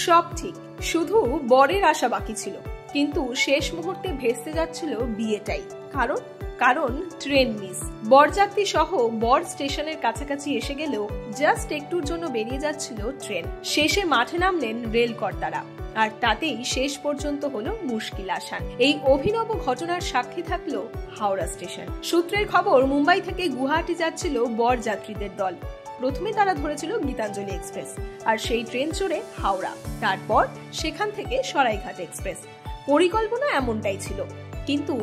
সব ঠিক, শুধু বরের আশা বাকি ছিল, কিন্তু শেষ মুহূর্তে ভেস্তে যাচ্ছিল বিয়েটাই। কারণ কারণ ট্রেন মিস। বরযাত্রী সহ বর স্টেশনের কাছাকাছি এসে গেলেও জাস্ট একটুর জন্য বেরিয়ে যাচ্ছিল ট্রেন। শেষে মাঠে নামলেন রেল কর্তারা, আর তাতেই শেষ পর্যন্ত হলো মুশকিল আসান। এই অভিনব ঘটনার সাক্ষী থাকলো হাওড়া স্টেশন। সূত্রের খবর, মুম্বাই থেকে গুয়াহাটি যাচ্ছিল বরযাত্রীদের দল। প্রথমে তারা ধরেছিল গীতাঞ্জলি এক্সপ্রেস, আর সেই ট্রেন চড়ে হাওড়া, তারপর সেখান থেকে সরাইঘাট এক্সপ্রেস। পরিকল্পনা এমনটাই ছিল, কিন্তু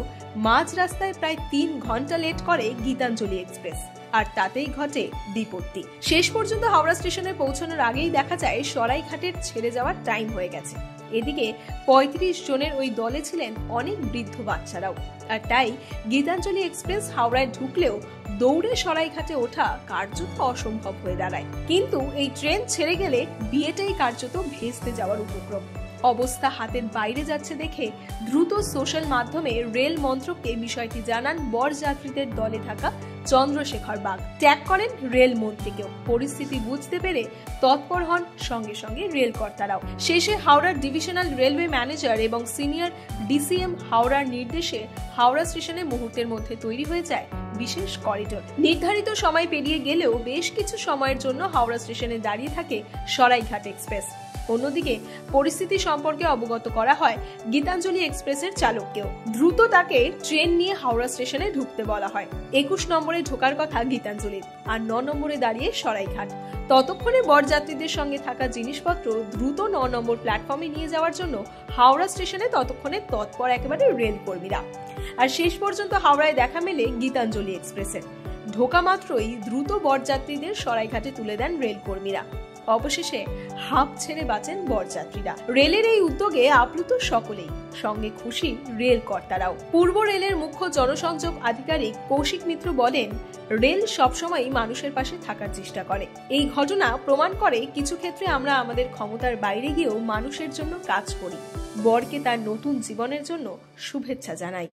মাঝ রাস্তায় প্রায় 3 ঘন্টা লেট করে গীতাঞ্জলি এক্সপ্রেস, আর তাতেই ঘটে বিপত্তি। শেষ পর্যন্ত হাওড়া স্টেশনে পৌঁছানোর আগেই দেখা যায় সরাইঘাটের ছেড়ে যাওয়ার টাইম হয়ে গেছে। এদিকে 35 জনের ওই দলে ছিলেন অনেক বৃদ্ধ বাচ্চারাও, আর তাই গীতাঞ্জলি এক্সপ্রেস হাওড়ায় ঢুকলেও দৌড়ে সরাইঘাটে ওঠা কার্যত অসম্ভব হয়ে দাঁড়ায়। কিন্তু এই ট্রেন ছেড়ে গেলে বিয়েটাই কার্যত ভেস্তে যাওয়ার উপক্রম। অবস্থা হাতের বাইরে যাচ্ছে দেখে দ্রুত সোশ্যাল মাধ্যমে রেল মন্ত্রককে বিষয়টি জানান বরযাত্রীদের দলে থাকা চন্দ্রশেখর বাগ। ট্যাগ করেন রেল মন্ত্রীকেও। পরিস্থিতি বুঝতে পেরে তৎপর হন সঙ্গে সঙ্গে রেল কর্তারাও। শেষে হাওড়ার ডিভিশনাল রেলওয়ে ম্যানেজার এবং সিনিয়র ডিসিএম হাওড়ার নির্দেশে হাওড়া স্টেশনে মুহূর্তের মধ্যে তৈরি হয়ে যায় বিশেষ করিডোর। নির্ধারিত সময় পেরিয়ে গেলেও বেশ কিছু সময়ের জন্য হাওড়া স্টেশনে দাঁড়িয়ে থাকে সরাইঘাট এক্সপ্রেস। অন্যদিকে পরিস্থিতি সম্পর্কে অবগত করা হয় গীতাঞ্জলি এক্সপ্রেসের চালককেও। দ্রুত তাকে ট্রেন নিয়ে হাওড়া স্টেশনে ঢুকতে বলা হয়। 21 নম্বরে ঢোকার কথা গীতাঞ্জলির, আর 9 নম্বরে দাঁড়িয়ে সরাইঘাট। ততক্ষণে বরযাত্রীদের সঙ্গে থাকা জিনিসপত্র দ্রুত 9 নম্বর প্ল্যাটফর্মে নিয়ে যাওয়ার জন্য হাওড়া স্টেশনে ততক্ষণে তৎপর একেবারে রেল কর্মীরা। আর শেষ পর্যন্ত হাওড়ায় দেখা মেলে গীতাঞ্জলি এক্সপ্রেসের। ঢোকা মাত্রই দ্রুত বরযাত্রীদের সরাইঘাটে তুলে দেন রেল কর্মীরা। অবশেষে হাঁপ ছেড়ে বাঁচেন বরযাত্রীরা। রেলের এই উদ্যোগে আপ্লুত সকলেই, সঙ্গে খুশি রেল কর্তারাও। পূর্ব রেলের মুখ্য জনসংযোগ আধিকারিক কৌশিক মিত্র বলেন, রেল সবসময়ই মানুষের পাশে থাকার চেষ্টা করে। এই ঘটনা প্রমাণ করে কিছু ক্ষেত্রে আমরা আমাদের ক্ষমতার বাইরে গিয়েও মানুষের জন্য কাজ করি। বরকে তার নতুন জীবনের জন্য শুভেচ্ছা জানাই।